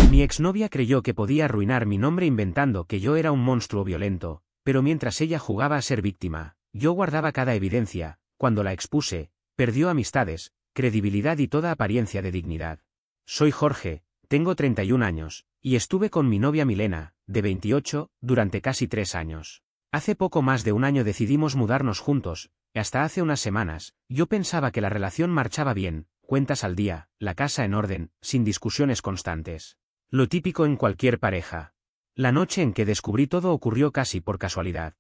Mi exnovia creyó que podía arruinar mi nombre inventando que yo era un monstruo violento, pero mientras ella jugaba a ser víctima, yo guardaba cada evidencia. Cuando la expuse, perdió amistades, credibilidad y toda apariencia de dignidad. Soy Jorge, tengo 31 años, y estuve con mi novia Milena, de 28, durante casi 3 años. Hace poco más de un año decidimos mudarnos juntos, y hasta hace unas semanas, yo pensaba que la relación marchaba bien, cuentas al día, la casa en orden, sin discusiones constantes. Lo típico en cualquier pareja. La noche en que descubrí todo ocurrió casi por casualidad.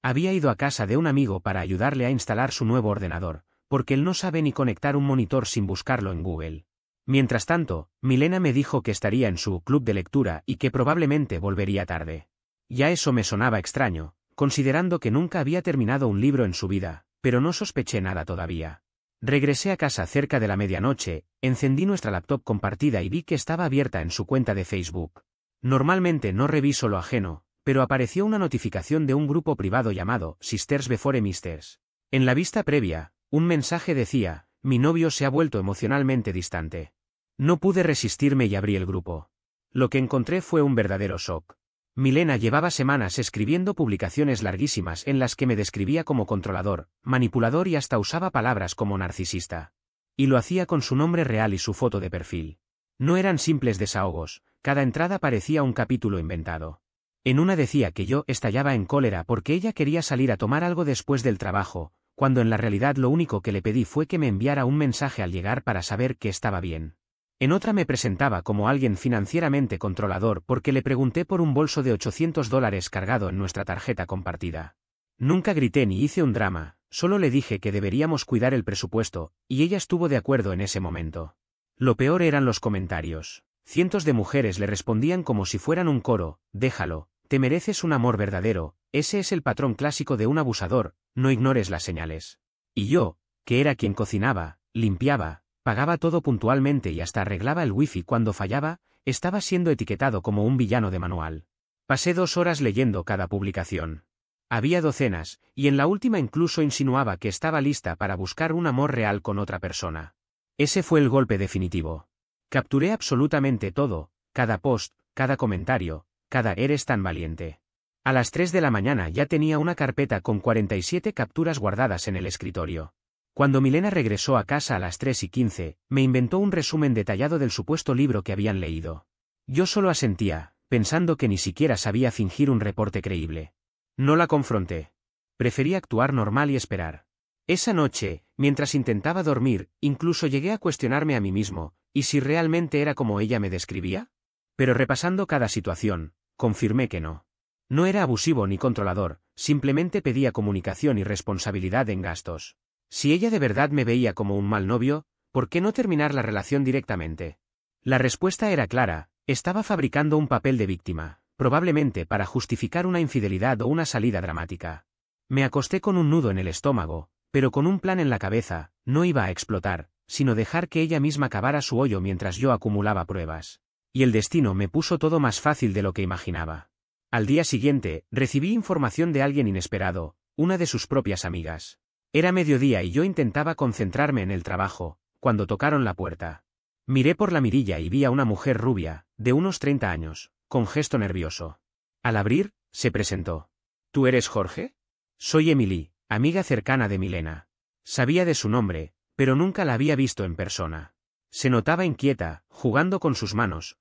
Había ido a casa de un amigo para ayudarle a instalar su nuevo ordenador, porque él no sabe ni conectar un monitor sin buscarlo en Google. Mientras tanto, Milena me dijo que estaría en su club de lectura y que probablemente volvería tarde. Ya eso me sonaba extraño, considerando que nunca había terminado un libro en su vida, pero no sospeché nada todavía. Regresé a casa cerca de la medianoche, encendí nuestra laptop compartida y vi que estaba abierta en su cuenta de Facebook. Normalmente no reviso lo ajeno, pero apareció una notificación de un grupo privado llamado Sisters Before Misters. En la vista previa, un mensaje decía: mi novio se ha vuelto emocionalmente distante. No pude resistirme y abrí el grupo. Lo que encontré fue un verdadero shock. Milena llevaba semanas escribiendo publicaciones larguísimas en las que me describía como controlador, manipulador y hasta usaba palabras como narcisista. Y lo hacía con su nombre real y su foto de perfil. No eran simples desahogos, cada entrada parecía un capítulo inventado. En una decía que yo estallaba en cólera porque ella quería salir a tomar algo después del trabajo, cuando en la realidad lo único que le pedí fue que me enviara un mensaje al llegar para saber que estaba bien. En otra me presentaba como alguien financieramente controlador porque le pregunté por un bolso de $800 cargado en nuestra tarjeta compartida. Nunca grité ni hice un drama, solo le dije que deberíamos cuidar el presupuesto, y ella estuvo de acuerdo en ese momento. Lo peor eran los comentarios. Cientos de mujeres le respondían como si fueran un coro: déjalo, te mereces un amor verdadero, ese es el patrón clásico de un abusador, no ignores las señales. Y yo, que era quien cocinaba, limpiaba, pagaba todo puntualmente y hasta arreglaba el wifi cuando fallaba, estaba siendo etiquetado como un villano de manual. Pasé 2 horas leyendo cada publicación. Había docenas, y en la última incluso insinuaba que estaba lista para buscar un amor real con otra persona. Ese fue el golpe definitivo. Capturé absolutamente todo, cada post, cada comentario, cada "eres tan valiente". A las 3 de la mañana ya tenía una carpeta con 47 capturas guardadas en el escritorio. Cuando Milena regresó a casa a las 3:15, me inventó un resumen detallado del supuesto libro que habían leído. Yo solo asentía, pensando que ni siquiera sabía fingir un reporte creíble. No la confronté. Preferí actuar normal y esperar. Esa noche, mientras intentaba dormir, incluso llegué a cuestionarme a mí mismo, ¿y si realmente era como ella me describía? Pero repasando cada situación, confirmé que no. No era abusivo ni controlador, simplemente pedía comunicación y responsabilidad en gastos. Si ella de verdad me veía como un mal novio, ¿por qué no terminar la relación directamente? La respuesta era clara: estaba fabricando un papel de víctima, probablemente para justificar una infidelidad o una salida dramática. Me acosté con un nudo en el estómago, pero con un plan en la cabeza: no iba a explotar, sino dejar que ella misma cavara su hoyo mientras yo acumulaba pruebas. Y el destino me puso todo más fácil de lo que imaginaba. Al día siguiente, recibí información de alguien inesperado, una de sus propias amigas. Era mediodía y yo intentaba concentrarme en el trabajo, cuando tocaron la puerta. Miré por la mirilla y vi a una mujer rubia, de unos 30 años, con gesto nervioso. Al abrir, se presentó. ¿Tú eres Jorge? Soy Emily, amiga cercana de Milena. Sabía de su nombre, pero nunca la había visto en persona. Se notaba inquieta, jugando con sus manos,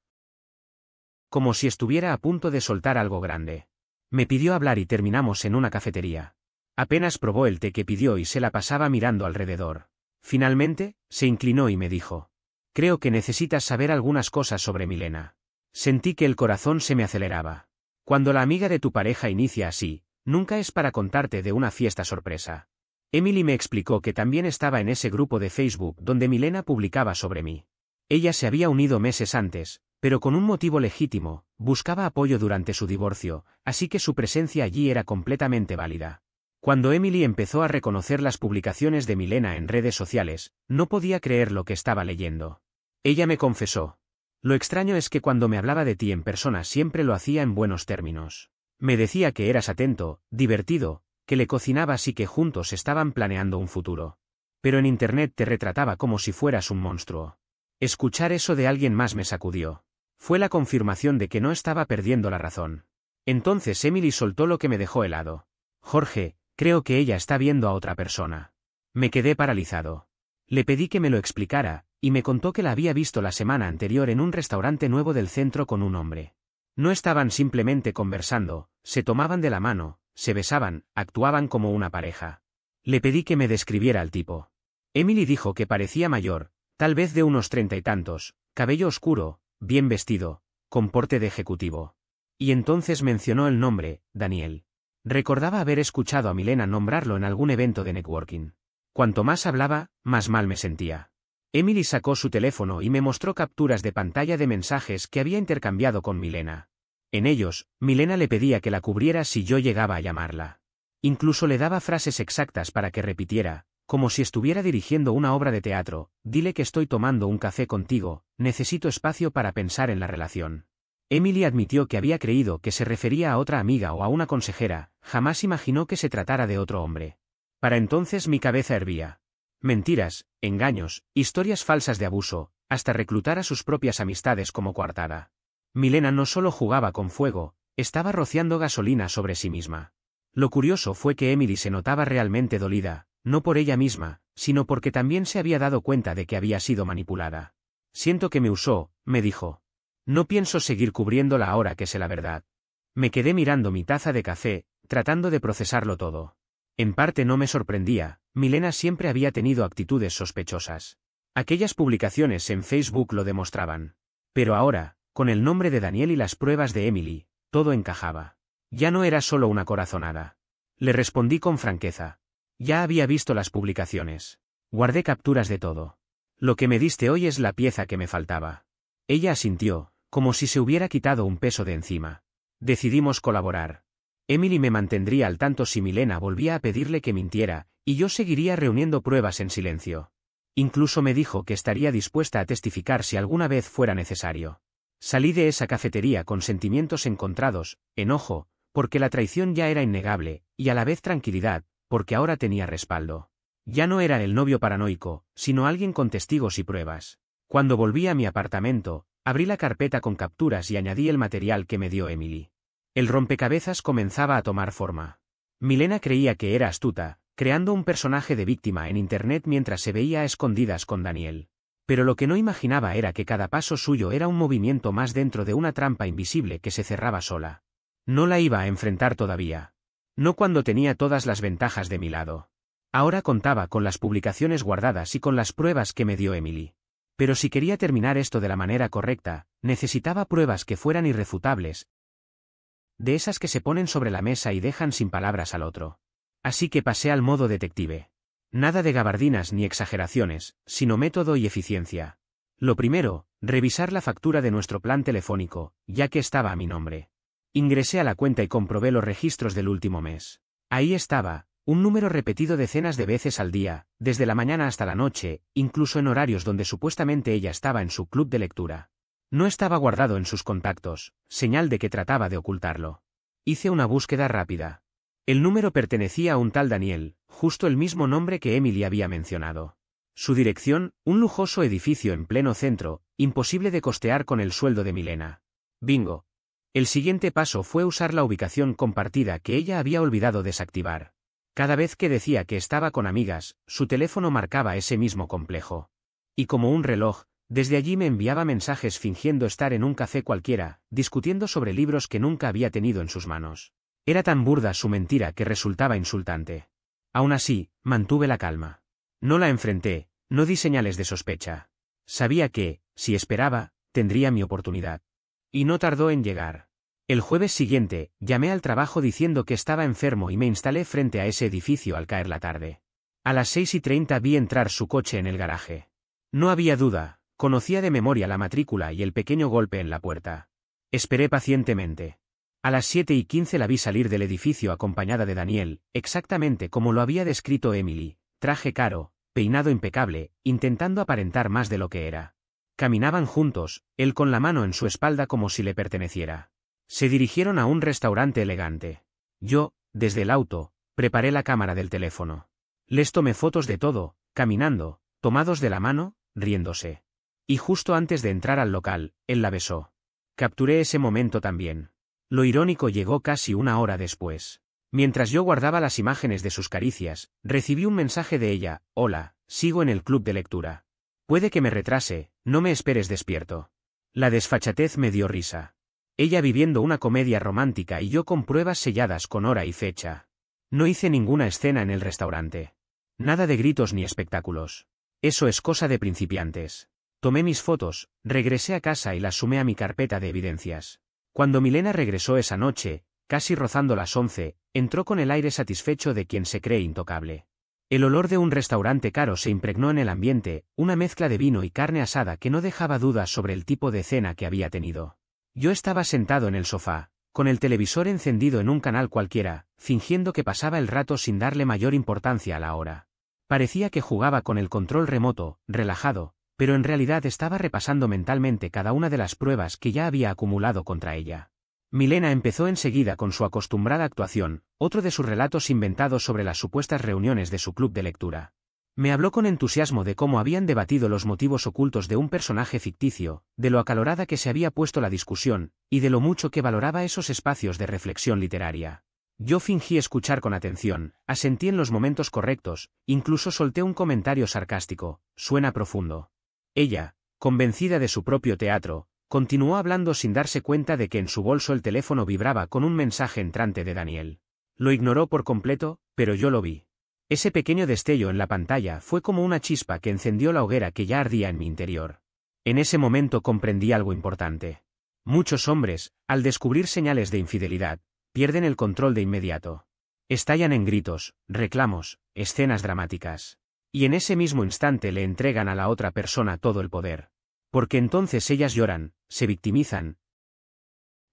como si estuviera a punto de soltar algo grande. Me pidió hablar y terminamos en una cafetería. Apenas probó el té que pidió y se la pasaba mirando alrededor. Finalmente, se inclinó y me dijo: creo que necesitas saber algunas cosas sobre Milena. Sentí que el corazón se me aceleraba. Cuando la amiga de tu pareja inicia así, nunca es para contarte de una fiesta sorpresa. Emily me explicó que también estaba en ese grupo de Facebook donde Milena publicaba sobre mí. Ella se había unido meses antes, pero con un motivo legítimo: buscaba apoyo durante su divorcio, así que su presencia allí era completamente válida. Cuando Emily empezó a reconocer las publicaciones de Milena en redes sociales, no podía creer lo que estaba leyendo. Ella me confesó: lo extraño es que cuando me hablaba de ti en persona siempre lo hacía en buenos términos. Me decía que eras atento, divertido, que le cocinabas y que juntos estaban planeando un futuro. Pero en internet te retrataba como si fueras un monstruo. Escuchar eso de alguien más me sacudió. Fue la confirmación de que no estaba perdiendo la razón. Entonces Emily soltó lo que me dejó helado. Jorge, creo que ella está viendo a otra persona. Me quedé paralizado. Le pedí que me lo explicara, y me contó que la había visto la semana anterior en un restaurante nuevo del centro con un hombre. No estaban simplemente conversando, se tomaban de la mano, se besaban, actuaban como una pareja. Le pedí que me describiera al tipo. Emily dijo que parecía mayor, tal vez de unos 30 y tantos, cabello oscuro, bien vestido, con porte de ejecutivo. Y entonces mencionó el nombre, Daniel. Recordaba haber escuchado a Milena nombrarlo en algún evento de networking. Cuanto más hablaba, más mal me sentía. Emily sacó su teléfono y me mostró capturas de pantalla de mensajes que había intercambiado con Milena. En ellos, Milena le pedía que la cubriera si yo llegaba a llamarla. Incluso le daba frases exactas para que repitiera, como si estuviera dirigiendo una obra de teatro: dile que estoy tomando un café contigo, necesito espacio para pensar en la relación. Emily admitió que había creído que se refería a otra amiga o a una consejera, jamás imaginó que se tratara de otro hombre. Para entonces mi cabeza hervía. Mentiras, engaños, historias falsas de abuso, hasta reclutar a sus propias amistades como coartada. Milena no solo jugaba con fuego, estaba rociando gasolina sobre sí misma. Lo curioso fue que Emily se notaba realmente dolida, no por ella misma, sino porque también se había dado cuenta de que había sido manipulada. Siento que me usó, me dijo. No pienso seguir cubriéndola ahora que sé la verdad. Me quedé mirando mi taza de café, tratando de procesarlo todo. En parte no me sorprendía, Milena siempre había tenido actitudes sospechosas. Aquellas publicaciones en Facebook lo demostraban. Pero ahora, con el nombre de Daniel y las pruebas de Emily, todo encajaba. Ya no era solo una corazonada. Le respondí con franqueza. Ya había visto las publicaciones. Guardé capturas de todo. Lo que me diste hoy es la pieza que me faltaba. Ella asintió, como si se hubiera quitado un peso de encima. Decidimos colaborar. Emily me mantendría al tanto si Milena volvía a pedirle que mintiera, y yo seguiría reuniendo pruebas en silencio. Incluso me dijo que estaría dispuesta a testificar si alguna vez fuera necesario. Salí de esa cafetería con sentimientos encontrados, enojo, porque la traición ya era innegable, y a la vez tranquilidad, porque ahora tenía respaldo. Ya no era el novio paranoico, sino alguien con testigos y pruebas. Cuando volví a mi apartamento, abrí la carpeta con capturas y añadí el material que me dio Emily. El rompecabezas comenzaba a tomar forma. Milena creía que era astuta, creando un personaje de víctima en Internet mientras se veía a escondidas con Daniel. Pero lo que no imaginaba era que cada paso suyo era un movimiento más dentro de una trampa invisible que se cerraba sola. No la iba a enfrentar todavía. No cuando tenía todas las ventajas de mi lado. Ahora contaba con las publicaciones guardadas y con las pruebas que me dio Emily. Pero si quería terminar esto de la manera correcta, necesitaba pruebas que fueran irrefutables. De esas que se ponen sobre la mesa y dejan sin palabras al otro. Así que pasé al modo detective. Nada de gabardinas ni exageraciones, sino método y eficiencia. Lo primero, revisar la factura de nuestro plan telefónico, ya que estaba a mi nombre. Ingresé a la cuenta y comprobé los registros del último mes. Ahí estaba, un número repetido decenas de veces al día, desde la mañana hasta la noche, incluso en horarios donde supuestamente ella estaba en su club de lectura. No estaba guardado en sus contactos, señal de que trataba de ocultarlo. Hice una búsqueda rápida. El número pertenecía a un tal Daniel, justo el mismo nombre que Emily había mencionado. Su dirección, un lujoso edificio en pleno centro, imposible de costear con el sueldo de Milena. Bingo. El siguiente paso fue usar la ubicación compartida que ella había olvidado desactivar. Cada vez que decía que estaba con amigas, su teléfono marcaba ese mismo complejo. Y como un reloj, desde allí me enviaba mensajes fingiendo estar en un café cualquiera, discutiendo sobre libros que nunca había tenido en sus manos. Era tan burda su mentira que resultaba insultante. Aún así, mantuve la calma. No la enfrenté, no di señales de sospecha. Sabía que, si esperaba, tendría mi oportunidad. Y no tardó en llegar. El jueves siguiente, llamé al trabajo diciendo que estaba enfermo y me instalé frente a ese edificio al caer la tarde. A las 6:30 vi entrar su coche en el garaje. No había duda, conocía de memoria la matrícula y el pequeño golpe en la puerta. Esperé pacientemente. A las 7:15 la vi salir del edificio acompañada de Daniel, exactamente como lo había descrito Emily, traje caro, peinado impecable, intentando aparentar más de lo que era. Caminaban juntos, él con la mano en su espalda como si le perteneciera. Se dirigieron a un restaurante elegante. Yo, desde el auto, preparé la cámara del teléfono. Les tomé fotos de todo, caminando, tomados de la mano, riéndose. Y justo antes de entrar al local, él la besó. Capturé ese momento también. Lo irónico llegó casi una hora después. Mientras yo guardaba las imágenes de sus caricias, recibí un mensaje de ella: hola, sigo en el club de lectura. Puede que me retrase, no me esperes despierto. La desfachatez me dio risa. Ella viviendo una comedia romántica y yo con pruebas selladas con hora y fecha. No hice ninguna escena en el restaurante. Nada de gritos ni espectáculos. Eso es cosa de principiantes. Tomé mis fotos, regresé a casa y las sumé a mi carpeta de evidencias. Cuando Milena regresó esa noche, casi rozando las 11, entró con el aire satisfecho de quien se cree intocable. El olor de un restaurante caro se impregnó en el ambiente, una mezcla de vino y carne asada que no dejaba dudas sobre el tipo de cena que había tenido. Yo estaba sentado en el sofá, con el televisor encendido en un canal cualquiera, fingiendo que pasaba el rato sin darle mayor importancia a la hora. Parecía que jugaba con el control remoto, relajado, pero en realidad estaba repasando mentalmente cada una de las pruebas que ya había acumulado contra ella. Milena empezó enseguida con su acostumbrada actuación, otro de sus relatos inventados sobre las supuestas reuniones de su club de lectura. Me habló con entusiasmo de cómo habían debatido los motivos ocultos de un personaje ficticio, de lo acalorada que se había puesto la discusión, y de lo mucho que valoraba esos espacios de reflexión literaria. Yo fingí escuchar con atención, asentí en los momentos correctos, incluso solté un comentario sarcástico: suena profundo. Ella, convencida de su propio teatro, continuó hablando sin darse cuenta de que en su bolso el teléfono vibraba con un mensaje entrante de Daniel. Lo ignoró por completo, pero yo lo vi. Ese pequeño destello en la pantalla fue como una chispa que encendió la hoguera que ya ardía en mi interior. En ese momento comprendí algo importante. Muchos hombres, al descubrir señales de infidelidad, pierden el control de inmediato. Estallan en gritos, reclamos, escenas dramáticas. Y en ese mismo instante le entregan a la otra persona todo el poder. Porque entonces ellas lloran, se victimizan,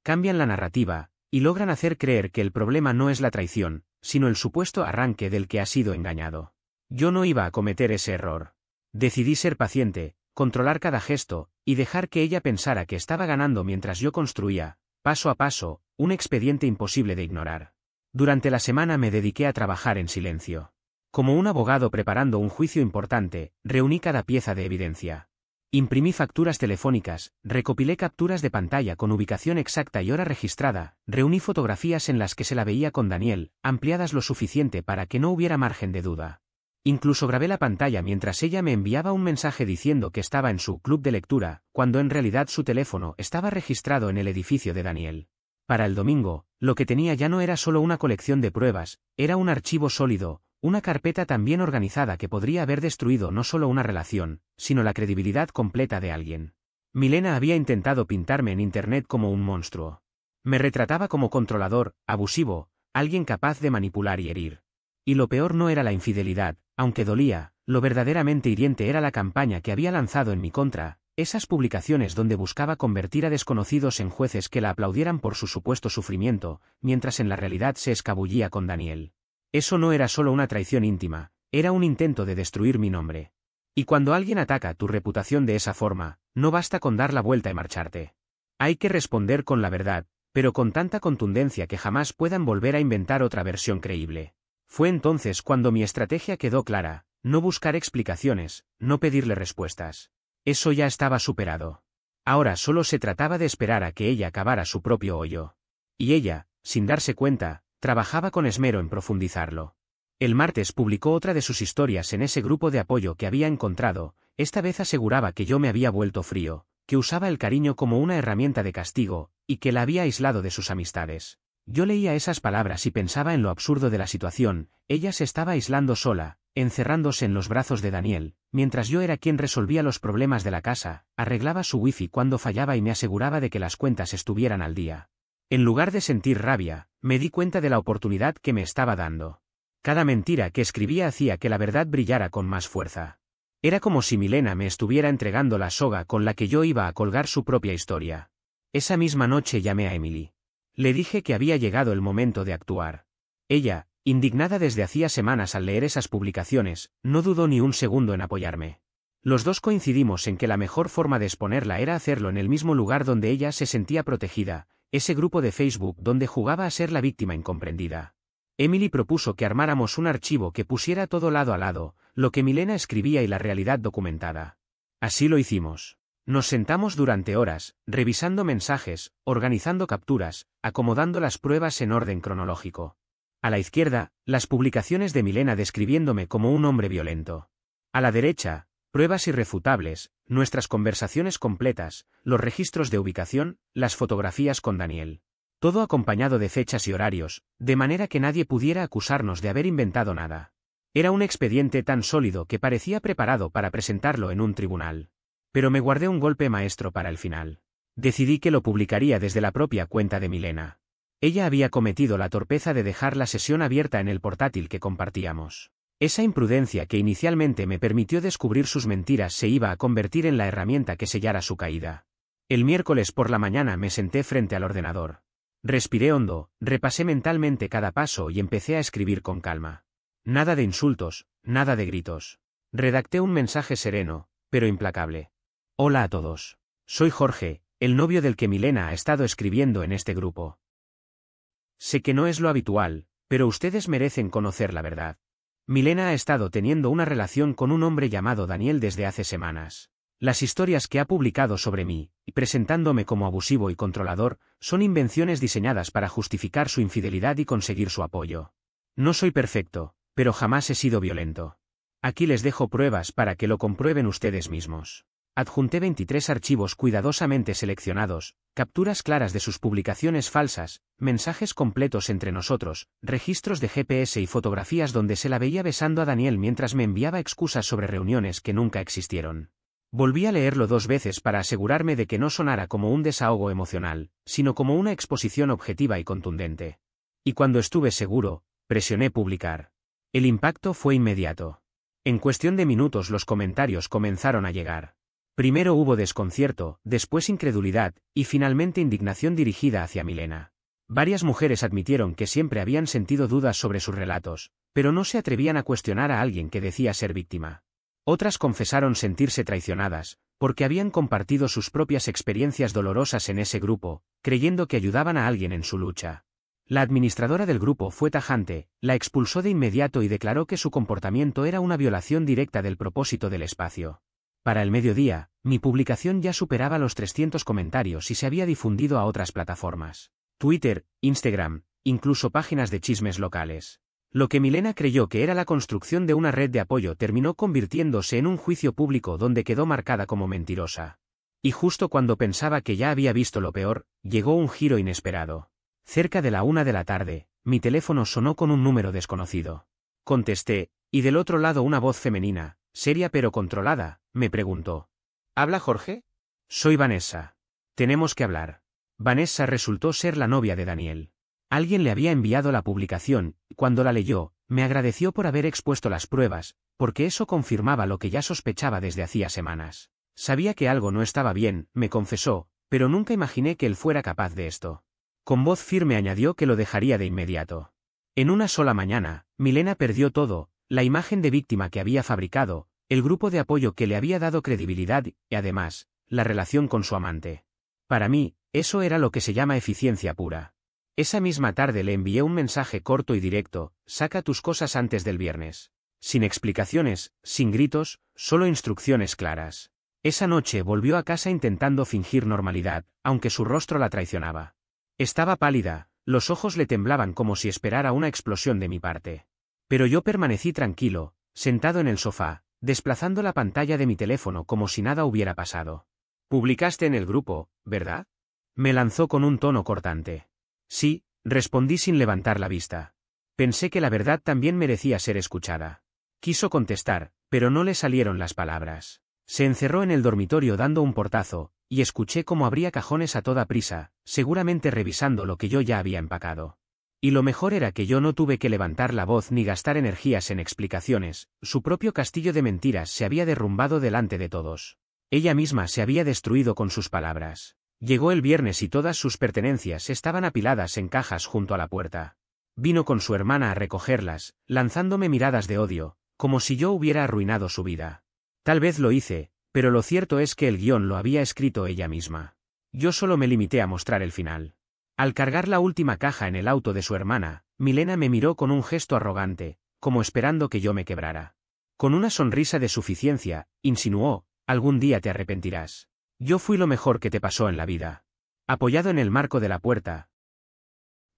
cambian la narrativa, y logran hacer creer que el problema no es la traición, sino el supuesto arranque del que ha sido engañado. Yo no iba a cometer ese error. Decidí ser paciente, controlar cada gesto, y dejar que ella pensara que estaba ganando mientras yo construía, paso a paso, un expediente imposible de ignorar. Durante la semana me dediqué a trabajar en silencio. Como un abogado preparando un juicio importante, reuní cada pieza de evidencia. Imprimí facturas telefónicas, recopilé capturas de pantalla con ubicación exacta y hora registrada, reuní fotografías en las que se la veía con Daniel, ampliadas lo suficiente para que no hubiera margen de duda. Incluso grabé la pantalla mientras ella me enviaba un mensaje diciendo que estaba en su club de lectura, cuando en realidad su teléfono estaba registrado en el edificio de Daniel. Para el domingo, lo que tenía ya no era solo una colección de pruebas, era un archivo sólido, una carpeta tan bien organizada que podría haber destruido no solo una relación, sino la credibilidad completa de alguien. Milena había intentado pintarme en internet como un monstruo. Me retrataba como controlador, abusivo, alguien capaz de manipular y herir. Y lo peor no era la infidelidad, aunque dolía, lo verdaderamente hiriente era la campaña que había lanzado en mi contra, esas publicaciones donde buscaba convertir a desconocidos en jueces que la aplaudieran por su supuesto sufrimiento, mientras en la realidad se escabullía con Daniel. Eso no era solo una traición íntima, era un intento de destruir mi nombre. Y cuando alguien ataca tu reputación de esa forma, no basta con dar la vuelta y marcharte. Hay que responder con la verdad, pero con tanta contundencia que jamás puedan volver a inventar otra versión creíble. Fue entonces cuando mi estrategia quedó clara: no buscar explicaciones, no pedirle respuestas. Eso ya estaba superado. Ahora solo se trataba de esperar a que ella cavara su propio hoyo. Y ella, sin darse cuenta, trabajaba con esmero en profundizarlo. El martes publicó otra de sus historias en ese grupo de apoyo que había encontrado, esta vez aseguraba que yo me había vuelto frío, que usaba el cariño como una herramienta de castigo, y que la había aislado de sus amistades. Yo leía esas palabras y pensaba en lo absurdo de la situación: ella se estaba aislando sola, encerrándose en los brazos de Daniel, mientras yo era quien resolvía los problemas de la casa, arreglaba su wifi cuando fallaba y me aseguraba de que las cuentas estuvieran al día. En lugar de sentir rabia, me di cuenta de la oportunidad que me estaba dando. Cada mentira que escribía hacía que la verdad brillara con más fuerza. Era como si Milena me estuviera entregando la soga con la que yo iba a colgar su propia historia. Esa misma noche llamé a Emily. Le dije que había llegado el momento de actuar. Ella, indignada desde hacía semanas al leer esas publicaciones, no dudó ni un segundo en apoyarme. Los dos coincidimos en que la mejor forma de exponerla era hacerlo en el mismo lugar donde ella se sentía protegida, ese grupo de Facebook donde jugaba a ser la víctima incomprendida. Emily propuso que armáramos un archivo que pusiera todo lado a lado, lo que Milena escribía y la realidad documentada. Así lo hicimos. Nos sentamos durante horas, revisando mensajes, organizando capturas, acomodando las pruebas en orden cronológico. A la izquierda, las publicaciones de Milena describiéndome como un hombre violento. A la derecha, pruebas irrefutables, nuestras conversaciones completas, los registros de ubicación, las fotografías con Daniel. Todo acompañado de fechas y horarios, de manera que nadie pudiera acusarnos de haber inventado nada. Era un expediente tan sólido que parecía preparado para presentarlo en un tribunal. Pero me guardé un golpe maestro para el final. Decidí que lo publicaría desde la propia cuenta de Milena. Ella había cometido la torpeza de dejar la sesión abierta en el portátil que compartíamos. Esa imprudencia que inicialmente me permitió descubrir sus mentiras se iba a convertir en la herramienta que sellara su caída. El miércoles por la mañana me senté frente al ordenador. Respiré hondo, repasé mentalmente cada paso y empecé a escribir con calma. Nada de insultos, nada de gritos. Redacté un mensaje sereno, pero implacable. Hola a todos. Soy Jorge, el novio del que Milena ha estado escribiendo en este grupo. Sé que no es lo habitual, pero ustedes merecen conocer la verdad. Milena ha estado teniendo una relación con un hombre llamado Daniel desde hace semanas. Las historias que ha publicado sobre mí, y presentándome como abusivo y controlador, son invenciones diseñadas para justificar su infidelidad y conseguir su apoyo. No soy perfecto, pero jamás he sido violento. Aquí les dejo pruebas para que lo comprueben ustedes mismos. Adjunté 23 archivos cuidadosamente seleccionados, capturas claras de sus publicaciones falsas, mensajes completos entre nosotros, registros de GPS y fotografías donde se la veía besando a Daniel mientras me enviaba excusas sobre reuniones que nunca existieron. Volví a leerlo 2 veces para asegurarme de que no sonara como un desahogo emocional, sino como una exposición objetiva y contundente. Y cuando estuve seguro, presioné publicar. El impacto fue inmediato. En cuestión de minutos los comentarios comenzaron a llegar. Primero hubo desconcierto, después incredulidad, y finalmente indignación dirigida hacia Milena. Varias mujeres admitieron que siempre habían sentido dudas sobre sus relatos, pero no se atrevían a cuestionar a alguien que decía ser víctima. Otras confesaron sentirse traicionadas, porque habían compartido sus propias experiencias dolorosas en ese grupo, creyendo que ayudaban a alguien en su lucha. La administradora del grupo fue tajante, la expulsó de inmediato y declaró que su comportamiento era una violación directa del propósito del espacio. Para el mediodía, mi publicación ya superaba los 300 comentarios y se había difundido a otras plataformas. Twitter, Instagram, incluso páginas de chismes locales. Lo que Milena creyó que era la construcción de una red de apoyo terminó convirtiéndose en un juicio público donde quedó marcada como mentirosa. Y justo cuando pensaba que ya había visto lo peor, llegó un giro inesperado. Cerca de la 1 de la tarde, mi teléfono sonó con un número desconocido. Contesté, y del otro lado una voz femenina, seria pero controlada, me preguntó. ¿Habla Jorge? Soy Vanessa. Tenemos que hablar. Vanessa resultó ser la novia de Daniel. Alguien le había enviado la publicación, y cuando la leyó, me agradeció por haber expuesto las pruebas, porque eso confirmaba lo que ya sospechaba desde hacía semanas. Sabía que algo no estaba bien, me confesó, pero nunca imaginé que él fuera capaz de esto. Con voz firme añadió que lo dejaría de inmediato. En una sola mañana, Milena perdió todo, la imagen de víctima que había fabricado, el grupo de apoyo que le había dado credibilidad y, además, la relación con su amante. Para mí, eso era lo que se llama eficiencia pura. Esa misma tarde le envié un mensaje corto y directo: saca tus cosas antes del viernes. Sin explicaciones, sin gritos, solo instrucciones claras. Esa noche volvió a casa intentando fingir normalidad, aunque su rostro la traicionaba. Estaba pálida, los ojos le temblaban como si esperara una explosión de mi parte. Pero yo permanecí tranquilo, sentado en el sofá, desplazando la pantalla de mi teléfono como si nada hubiera pasado. «Publicaste en el grupo, ¿verdad?», me lanzó con un tono cortante. «Sí», respondí sin levantar la vista. Pensé que la verdad también merecía ser escuchada. Quiso contestar, pero no le salieron las palabras. Se encerró en el dormitorio dando un portazo, y escuché cómo abría cajones a toda prisa, seguramente revisando lo que yo ya había empacado. Y lo mejor era que yo no tuve que levantar la voz ni gastar energías en explicaciones, su propio castillo de mentiras se había derrumbado delante de todos. Ella misma se había destruido con sus palabras. Llegó el viernes y todas sus pertenencias estaban apiladas en cajas junto a la puerta. Vino con su hermana a recogerlas, lanzándome miradas de odio, como si yo hubiera arruinado su vida. Tal vez lo hice, pero lo cierto es que el guión lo había escrito ella misma. Yo solo me limité a mostrar el final. Al cargar la última caja en el auto de su hermana, Milena me miró con un gesto arrogante, como esperando que yo me quebrara. Con una sonrisa de suficiencia, insinuó: algún día te arrepentirás. Yo fui lo mejor que te pasó en la vida. Apoyado en el marco de la puerta,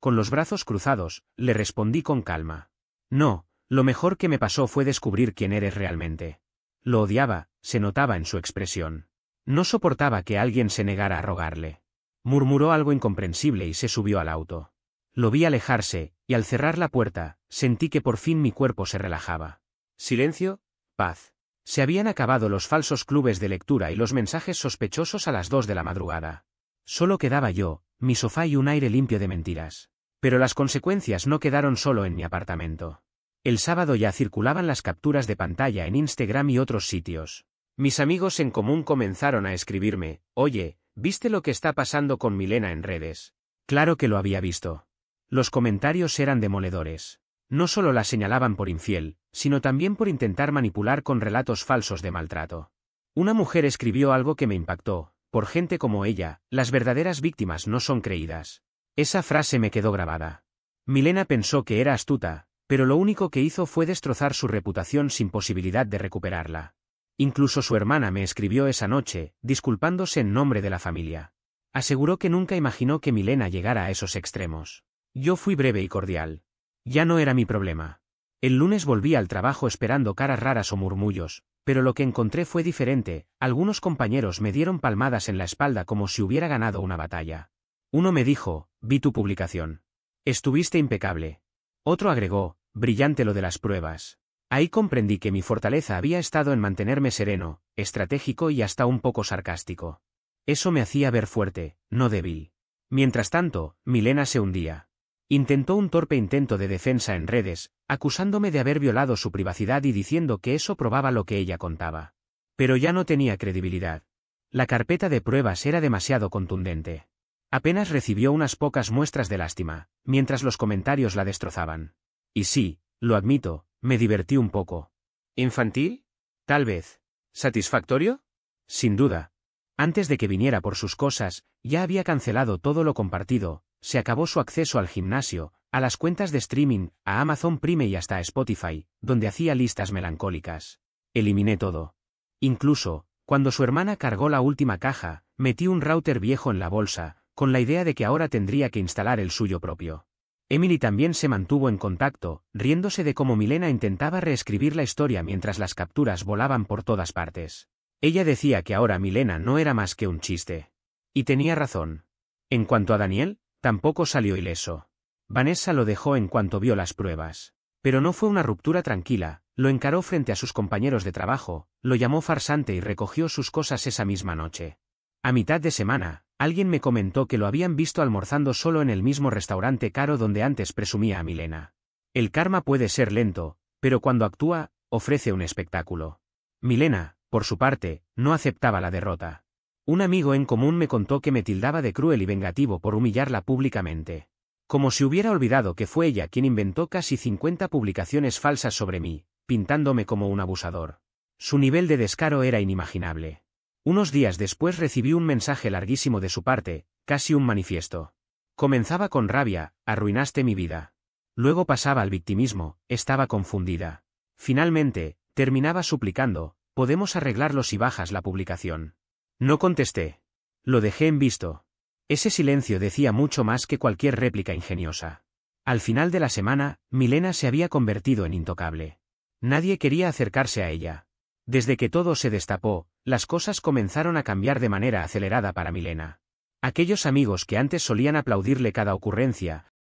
con los brazos cruzados, le respondí con calma. No, lo mejor que me pasó fue descubrir quién eres realmente. Lo odiaba, se notaba en su expresión. No soportaba que alguien se negara a rogarle. Murmuró algo incomprensible y se subió al auto. Lo vi alejarse, y al cerrar la puerta, sentí que por fin mi cuerpo se relajaba. Silencio, paz. Se habían acabado los falsos clubes de lectura y los mensajes sospechosos a las 2 de la madrugada. Solo quedaba yo, mi sofá y un aire limpio de mentiras. Pero las consecuencias no quedaron solo en mi apartamento. El sábado ya circulaban las capturas de pantalla en Instagram y otros sitios. Mis amigos en común comenzaron a escribirme: «Oye, ¿viste lo que está pasando con Milena en redes?». Claro que lo había visto. Los comentarios eran demoledores. No solo la señalaban por infiel, sino también por intentar manipular con relatos falsos de maltrato. Una mujer escribió algo que me impactó: «Por gente como ella, las verdaderas víctimas no son creídas». Esa frase me quedó grabada. Milena pensó que era astuta, pero lo único que hizo fue destrozar su reputación sin posibilidad de recuperarla. Incluso su hermana me escribió esa noche, disculpándose en nombre de la familia. Aseguró que nunca imaginó que Milena llegara a esos extremos. Yo fui breve y cordial. Ya no era mi problema. El lunes volví al trabajo esperando caras raras o murmullos, pero lo que encontré fue diferente. Algunos compañeros me dieron palmadas en la espalda como si hubiera ganado una batalla. Uno me dijo: «Vi tu publicación. Estuviste impecable». Otro agregó: «Brillante lo de las pruebas». Ahí comprendí que mi fortaleza había estado en mantenerme sereno, estratégico y hasta un poco sarcástico. Eso me hacía ver fuerte, no débil. Mientras tanto, Milena se hundía. Intentó un torpe intento de defensa en redes, acusándome de haber violado su privacidad y diciendo que eso probaba lo que ella contaba. Pero ya no tenía credibilidad. La carpeta de pruebas era demasiado contundente. Apenas recibió unas pocas muestras de lástima, mientras los comentarios la destrozaban. Y sí, lo admito, me divertí un poco. ¿Infantil? Tal vez. ¿Satisfactorio? Sin duda. Antes de que viniera por sus cosas, ya había cancelado todo lo compartido. Se acabó su acceso al gimnasio, a las cuentas de streaming, a Amazon Prime y hasta a Spotify, donde hacía listas melancólicas. Eliminé todo. Incluso, cuando su hermana cargó la última caja, metí un router viejo en la bolsa, con la idea de que ahora tendría que instalar el suyo propio. Emily también se mantuvo en contacto, riéndose de cómo Milena intentaba reescribir la historia mientras las capturas volaban por todas partes. Ella decía que ahora Milena no era más que un chiste. Y tenía razón. En cuanto a Daniel, tampoco salió ileso. Vanessa lo dejó en cuanto vio las pruebas. Pero no fue una ruptura tranquila, lo encaró frente a sus compañeros de trabajo, lo llamó farsante y recogió sus cosas esa misma noche. A mitad de semana, alguien me comentó que lo habían visto almorzando solo en el mismo restaurante caro donde antes presumía a Milena. El karma puede ser lento, pero cuando actúa, ofrece un espectáculo. Milena, por su parte, no aceptaba la derrota. Un amigo en común me contó que me tildaba de cruel y vengativo por humillarla públicamente. Como si hubiera olvidado que fue ella quien inventó casi 50 publicaciones falsas sobre mí, pintándome como un abusador. Su nivel de descaro era inimaginable. Unos días después recibí un mensaje larguísimo de su parte, casi un manifiesto. Comenzaba con rabia: «Arruinaste mi vida». Luego pasaba al victimismo: «Estaba confundida». Finalmente, terminaba suplicando: «¿Podemos arreglarlo si bajas la publicación?». No contesté. Lo dejé en visto. Ese silencio decía mucho más que cualquier réplica ingeniosa. Al final de la semana, Milena se había convertido en intocable. Nadie quería acercarse a ella. Desde que todo se destapó, las cosas comenzaron a cambiar de manera acelerada para Milena. Aquellos amigos que antes solían aplaudirle cada ocurrencia,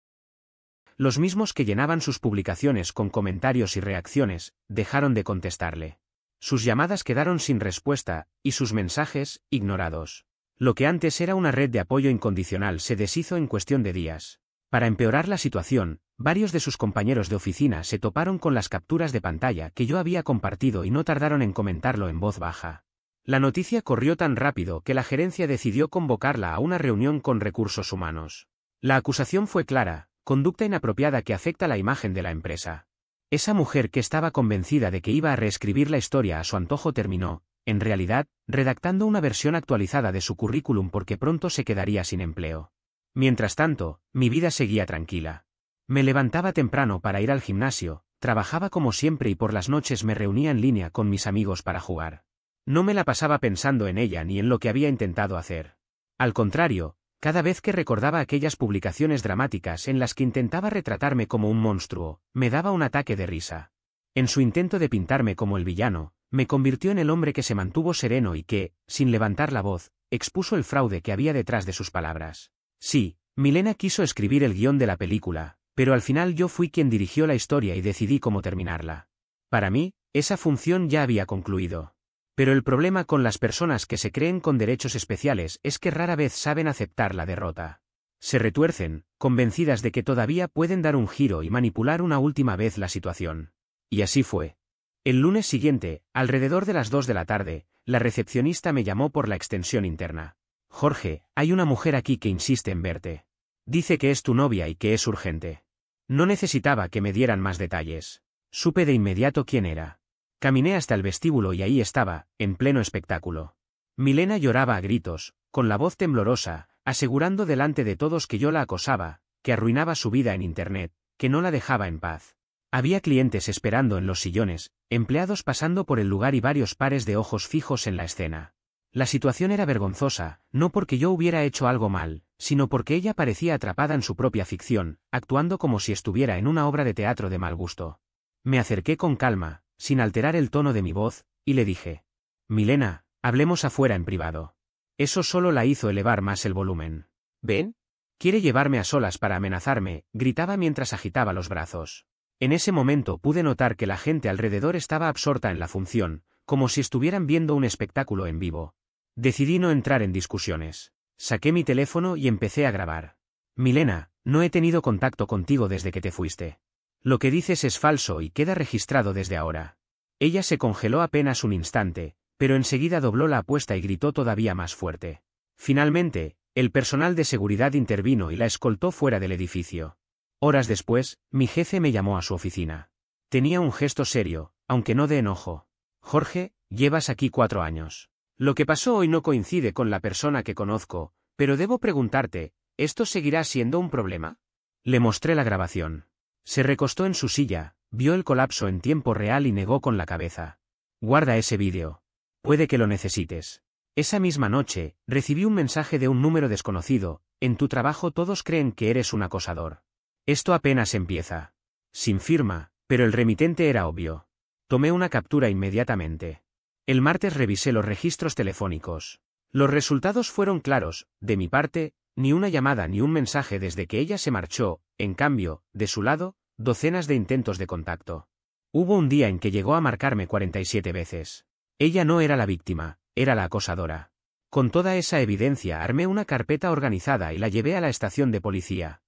los mismos que llenaban sus publicaciones con comentarios y reacciones, dejaron de contestarle. Sus llamadas quedaron sin respuesta, y sus mensajes, ignorados. Lo que antes era una red de apoyo incondicional se deshizo en cuestión de días. Para empeorar la situación, varios de sus compañeros de oficina se toparon con las capturas de pantalla que yo había compartido y no tardaron en comentarlo en voz baja. La noticia corrió tan rápido que la gerencia decidió convocarla a una reunión con recursos humanos. La acusación fue clara: conducta inapropiada que afecta la imagen de la empresa. Esa mujer que estaba convencida de que iba a reescribir la historia a su antojo terminó, en realidad, redactando una versión actualizada de su currículum porque pronto se quedaría sin empleo. Mientras tanto, mi vida seguía tranquila. Me levantaba temprano para ir al gimnasio, trabajaba como siempre y por las noches me reunía en línea con mis amigos para jugar. No me la pasaba pensando en ella ni en lo que había intentado hacer. Al contrario, cada vez que recordaba aquellas publicaciones dramáticas en las que intentaba retratarme como un monstruo, me daba un ataque de risa. En su intento de pintarme como el villano, me convirtió en el hombre que se mantuvo sereno y que, sin levantar la voz, expuso el fraude que había detrás de sus palabras. Sí, Milena quiso escribir el guión de la película, pero al final yo fui quien dirigió la historia y decidí cómo terminarla. Para mí, esa función ya había concluido. Pero el problema con las personas que se creen con derechos especiales es que rara vez saben aceptar la derrota. Se retuercen, convencidas de que todavía pueden dar un giro y manipular una última vez la situación. Y así fue. El lunes siguiente, alrededor de las 2 de la tarde, la recepcionista me llamó por la extensión interna. Jorge, hay una mujer aquí que insiste en verte. Dice que es tu novia y que es urgente. No necesitaba que me dieran más detalles. Supe de inmediato quién era. Caminé hasta el vestíbulo y ahí estaba, en pleno espectáculo. Milena lloraba a gritos, con la voz temblorosa, asegurando delante de todos que yo la acosaba, que arruinaba su vida en Internet, que no la dejaba en paz. Había clientes esperando en los sillones, empleados pasando por el lugar y varios pares de ojos fijos en la escena. La situación era vergonzosa, no porque yo hubiera hecho algo mal, sino porque ella parecía atrapada en su propia ficción, actuando como si estuviera en una obra de teatro de mal gusto. Me acerqué con calma, sin alterar el tono de mi voz, y le dije: Milena, hablemos afuera en privado. Eso solo la hizo elevar más el volumen. ¿Ven? Quiere llevarme a solas para amenazarme, gritaba mientras agitaba los brazos. En ese momento pude notar que la gente alrededor estaba absorta en la función, como si estuvieran viendo un espectáculo en vivo. Decidí no entrar en discusiones. Saqué mi teléfono y empecé a grabar. Milena, no he tenido contacto contigo desde que te fuiste. Lo que dices es falso y queda registrado desde ahora. Ella se congeló apenas un instante, pero enseguida dobló la apuesta y gritó todavía más fuerte. Finalmente, el personal de seguridad intervino y la escoltó fuera del edificio. Horas después, mi jefe me llamó a su oficina. Tenía un gesto serio, aunque no de enojo. Jorge, llevas aquí 4 años. Lo que pasó hoy no coincide con la persona que conozco, pero debo preguntarte, ¿esto seguirá siendo un problema? Le mostré la grabación. Se recostó en su silla, vio el colapso en tiempo real y negó con la cabeza. Guarda ese vídeo. Puede que lo necesites. Esa misma noche, recibí un mensaje de un número desconocido: en tu trabajo todos creen que eres un acosador. Esto apenas empieza. Sin firma, pero el remitente era obvio. Tomé una captura inmediatamente. El martes revisé los registros telefónicos. Los resultados fueron claros: de mi parte, ni una llamada ni un mensaje desde que ella se marchó. En cambio, de su lado, docenas de intentos de contacto. Hubo un día en que llegó a marcarme 47 veces. Ella no era la víctima, era la acosadora. Con toda esa evidencia armé una carpeta organizada y la llevé a la estación de policía.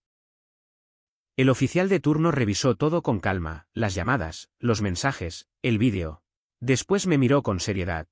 El oficial de turno revisó todo con calma: las llamadas, los mensajes, el vídeo. Después me miró con seriedad.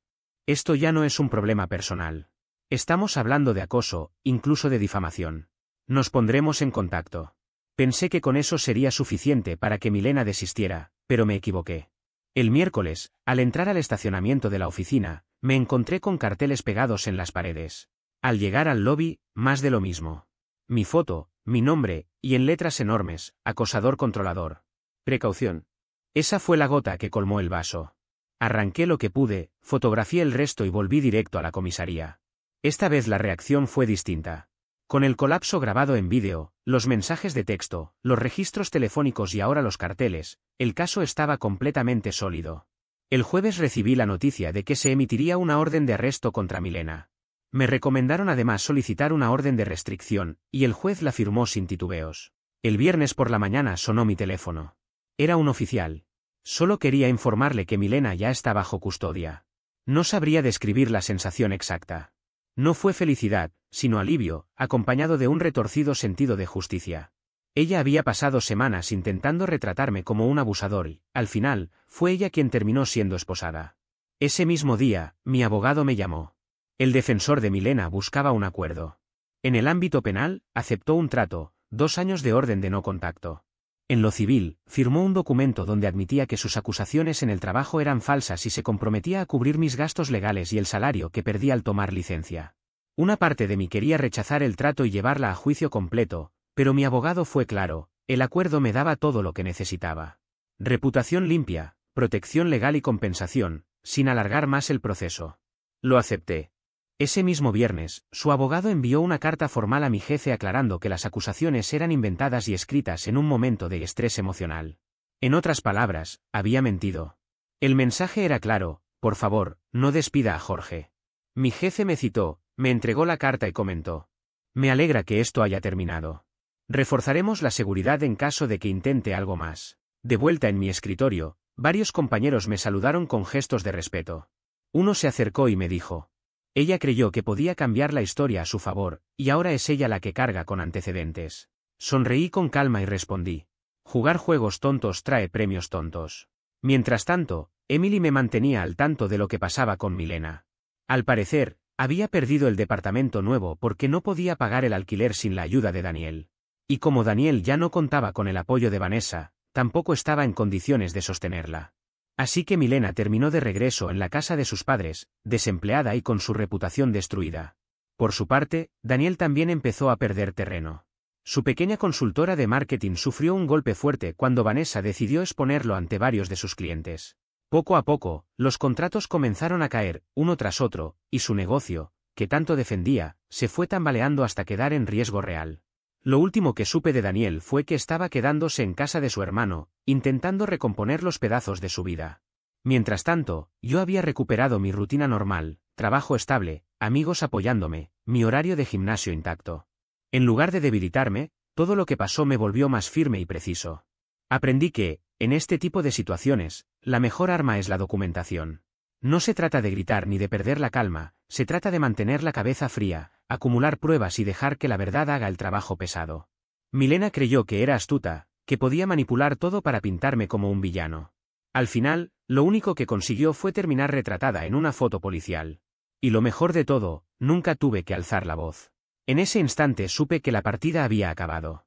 Esto ya no es un problema personal. Estamos hablando de acoso, incluso de difamación. Nos pondremos en contacto. Pensé que con eso sería suficiente para que Milena desistiera, pero me equivoqué. El miércoles, al entrar al estacionamiento de la oficina, me encontré con carteles pegados en las paredes. Al llegar al lobby, más de lo mismo. Mi foto, mi nombre, y en letras enormes: acosador controlador. Precaución. Esa fue la gota que colmó el vaso. Arranqué lo que pude, fotografié el resto y volví directo a la comisaría. Esta vez la reacción fue distinta. Con el colapso grabado en vídeo, los mensajes de texto, los registros telefónicos y ahora los carteles, el caso estaba completamente sólido. El jueves recibí la noticia de que se emitiría una orden de arresto contra Milena. Me recomendaron además solicitar una orden de restricción, y el juez la firmó sin titubeos. El viernes por la mañana sonó mi teléfono. Era un oficial. Solo quería informarle que Milena ya está bajo custodia. No sabría describir la sensación exacta. No fue felicidad, sino alivio, acompañado de un retorcido sentido de justicia. Ella había pasado semanas intentando retratarme como un abusador y, al final, fue ella quien terminó siendo esposada. Ese mismo día, mi abogado me llamó. El defensor de Milena buscaba un acuerdo. En el ámbito penal, aceptó un trato: 2 años de orden de no contacto. En lo civil, firmó un documento donde admitía que sus acusaciones en el trabajo eran falsas y se comprometía a cubrir mis gastos legales y el salario que perdí al tomar licencia. Una parte de mí quería rechazar el trato y llevarla a juicio completo, pero mi abogado fue claro: el acuerdo me daba todo lo que necesitaba. Reputación limpia, protección legal y compensación, sin alargar más el proceso. Lo acepté. Ese mismo viernes, su abogado envió una carta formal a mi jefe aclarando que las acusaciones eran inventadas y escritas en un momento de estrés emocional. En otras palabras, había mentido. El mensaje era claro: por favor, no despida a Jorge. Mi jefe me citó, me entregó la carta y comentó: me alegra que esto haya terminado. Reforzaremos la seguridad en caso de que intente algo más. De vuelta en mi escritorio, varios compañeros me saludaron con gestos de respeto. Uno se acercó y me dijo: ella creyó que podía cambiar la historia a su favor, y ahora es ella la que carga con antecedentes. Sonreí con calma y respondí: jugar juegos tontos trae premios tontos. Mientras tanto, Emily me mantenía al tanto de lo que pasaba con Milena. Al parecer, había perdido el departamento nuevo porque no podía pagar el alquiler sin la ayuda de Daniel. Y como Daniel ya no contaba con el apoyo de Vanessa, tampoco estaba en condiciones de sostenerla. Así que Milena terminó de regreso en la casa de sus padres, desempleada y con su reputación destruida. Por su parte, Daniel también empezó a perder terreno. Su pequeña consultora de marketing sufrió un golpe fuerte cuando Vanessa decidió exponerlo ante varios de sus clientes. Poco a poco, los contratos comenzaron a caer, uno tras otro, y su negocio, que tanto defendía, se fue tambaleando hasta quedar en riesgo real. Lo último que supe de Daniel fue que estaba quedándose en casa de su hermano, intentando recomponer los pedazos de su vida. Mientras tanto, yo había recuperado mi rutina normal, trabajo estable, amigos apoyándome, mi horario de gimnasio intacto. En lugar de debilitarme, todo lo que pasó me volvió más firme y preciso. Aprendí que, en este tipo de situaciones, la mejor arma es la documentación. No se trata de gritar ni de perder la calma, se trata de mantener la cabeza fría, acumular pruebas y dejar que la verdad haga el trabajo pesado. Milena creyó que era astuta, que podía manipular todo para pintarme como un villano. Al final, lo único que consiguió fue terminar retratada en una foto policial. Y lo mejor de todo, nunca tuve que alzar la voz. En ese instante supe que la partida había acabado.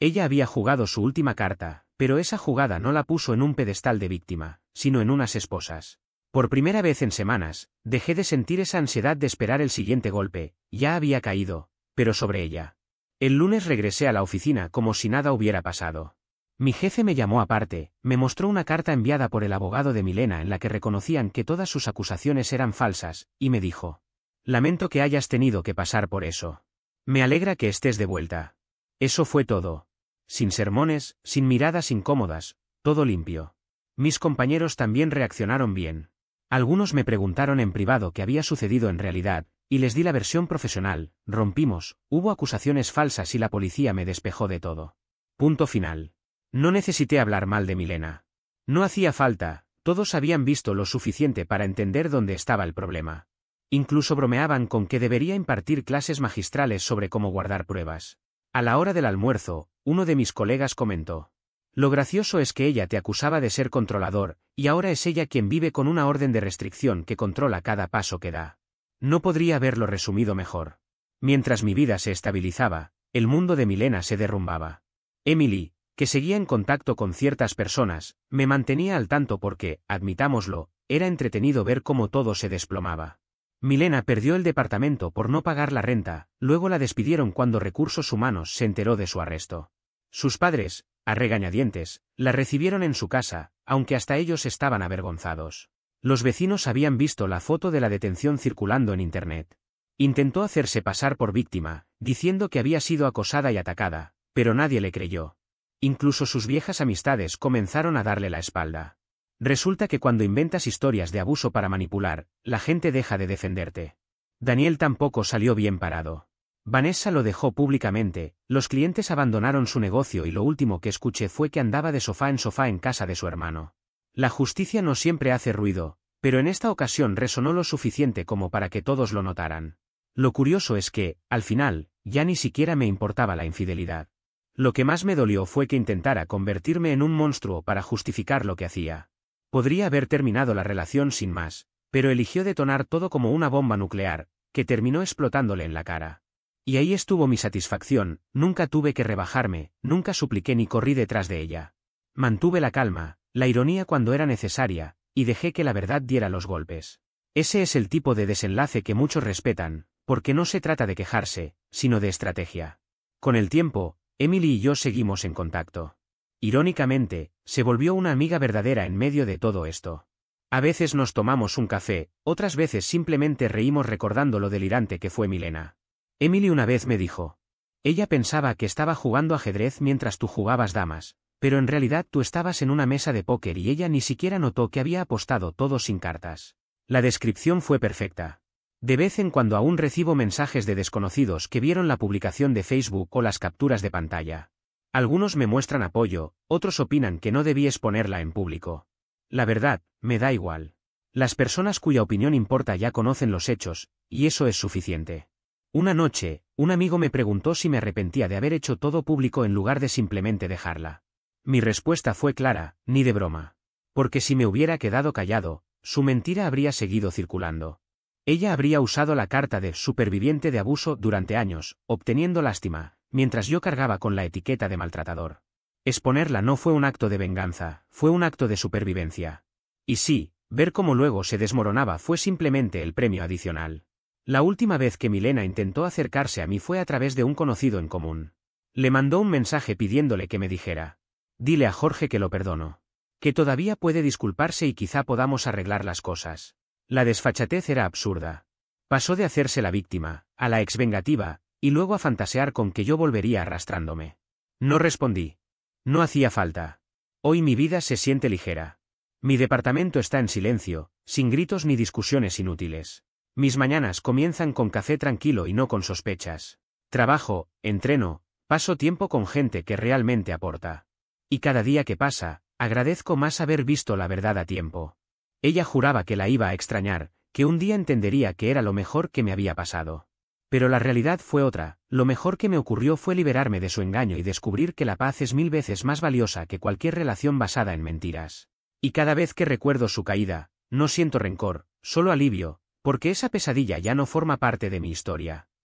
Ella había jugado su última carta, pero esa jugada no la puso en un pedestal de víctima, sino en unas esposas. Por primera vez en semanas, dejé de sentir esa ansiedad de esperar el siguiente golpe, ya había caído, pero sobre ella. El lunes regresé a la oficina como si nada hubiera pasado. Mi jefe me llamó aparte, me mostró una carta enviada por el abogado de Milena en la que reconocían que todas sus acusaciones eran falsas, y me dijo: lamento que hayas tenido que pasar por eso. Me alegra que estés de vuelta. Eso fue todo. Sin sermones, sin miradas incómodas, todo limpio. Mis compañeros también reaccionaron bien. Algunos me preguntaron en privado qué había sucedido en realidad, y les di la versión profesional: rompimos, hubo acusaciones falsas y la policía me despejó de todo. Punto final. No necesité hablar mal de Milena. No hacía falta, todos habían visto lo suficiente para entender dónde estaba el problema. Incluso bromeaban con que debería impartir clases magistrales sobre cómo guardar pruebas. A la hora del almuerzo, uno de mis colegas comentó: lo gracioso es que ella te acusaba de ser controlador, y ahora es ella quien vive con una orden de restricción que controla cada paso que da. No podría haberlo resumido mejor. Mientras mi vida se estabilizaba, el mundo de Milena se derrumbaba. Emily, que seguía en contacto con ciertas personas, me mantenía al tanto porque, admitámoslo, era entretenido ver cómo todo se desplomaba. Milena perdió el departamento por no pagar la renta, luego la despidieron cuando Recursos Humanos se enteró de su arresto. Sus padres, a regañadientes, la recibieron en su casa, aunque hasta ellos estaban avergonzados. Los vecinos habían visto la foto de la detención circulando en Internet. Intentó hacerse pasar por víctima, diciendo que había sido acosada y atacada, pero nadie le creyó. Incluso sus viejas amistades comenzaron a darle la espalda. Resulta que cuando inventas historias de abuso para manipular, la gente deja de defenderte. Daniel tampoco salió bien parado. Vanessa lo dejó públicamente, los clientes abandonaron su negocio y lo último que escuché fue que andaba de sofá en casa de su hermano. La justicia no siempre hace ruido, pero en esta ocasión resonó lo suficiente como para que todos lo notaran. Lo curioso es que, al final, ya ni siquiera me importaba la infidelidad. Lo que más me dolió fue que intentara convertirme en un monstruo para justificar lo que hacía. Podría haber terminado la relación sin más, pero eligió detonar todo como una bomba nuclear, que terminó explotándole en la cara. Y ahí estuvo mi satisfacción, nunca tuve que rebajarme, nunca supliqué ni corrí detrás de ella. Mantuve la calma, la ironía cuando era necesaria, y dejé que la verdad diera los golpes. Ese es el tipo de desenlace que muchos respetan, porque no se trata de quejarse, sino de estrategia. Con el tiempo, Emily y yo seguimos en contacto. Irónicamente, se volvió una amiga verdadera en medio de todo esto. A veces nos tomamos un café, otras veces simplemente reímos recordando lo delirante que fue Milena. Emily una vez me dijo. Ella pensaba que estaba jugando ajedrez mientras tú jugabas damas, pero en realidad tú estabas en una mesa de póker y ella ni siquiera notó que había apostado todo sin cartas. La descripción fue perfecta. De vez en cuando aún recibo mensajes de desconocidos que vieron la publicación de Facebook o las capturas de pantalla. Algunos me muestran apoyo, otros opinan que no debí exponerla en público. La verdad, me da igual. Las personas cuya opinión importa ya conocen los hechos, y eso es suficiente. Una noche, un amigo me preguntó si me arrepentía de haber hecho todo público en lugar de simplemente dejarla. Mi respuesta fue clara, ni de broma. Porque si me hubiera quedado callado, su mentira habría seguido circulando. Ella habría usado la carta de superviviente de abuso durante años, obteniendo lástima, mientras yo cargaba con la etiqueta de maltratador. Exponerla no fue un acto de venganza, fue un acto de supervivencia. Y sí, ver cómo luego se desmoronaba fue simplemente el premio adicional. La última vez que Milena intentó acercarse a mí fue a través de un conocido en común. Le mandó un mensaje pidiéndole que me dijera: dile a Jorge que lo perdono. Que todavía puede disculparse y quizá podamos arreglar las cosas. La desfachatez era absurda. Pasó de hacerse la víctima, a la exvengativa, y luego a fantasear con que yo volvería arrastrándome. No respondí. No hacía falta. Hoy mi vida se siente ligera. Mi departamento está en silencio, sin gritos ni discusiones inútiles. Mis mañanas comienzan con café tranquilo y no con sospechas. Trabajo, entreno, paso tiempo con gente que realmente aporta. Y cada día que pasa, agradezco más haber visto la verdad a tiempo. Ella juraba que la iba a extrañar, que un día entendería que era lo mejor que me había pasado. Pero la realidad fue otra, lo mejor que me ocurrió fue liberarme de su engaño y descubrir que la paz es 1000 veces más valiosa que cualquier relación basada en mentiras. Y cada vez que recuerdo su caída, no siento rencor, solo alivio, porque esa pesadilla ya no forma parte de mi historia.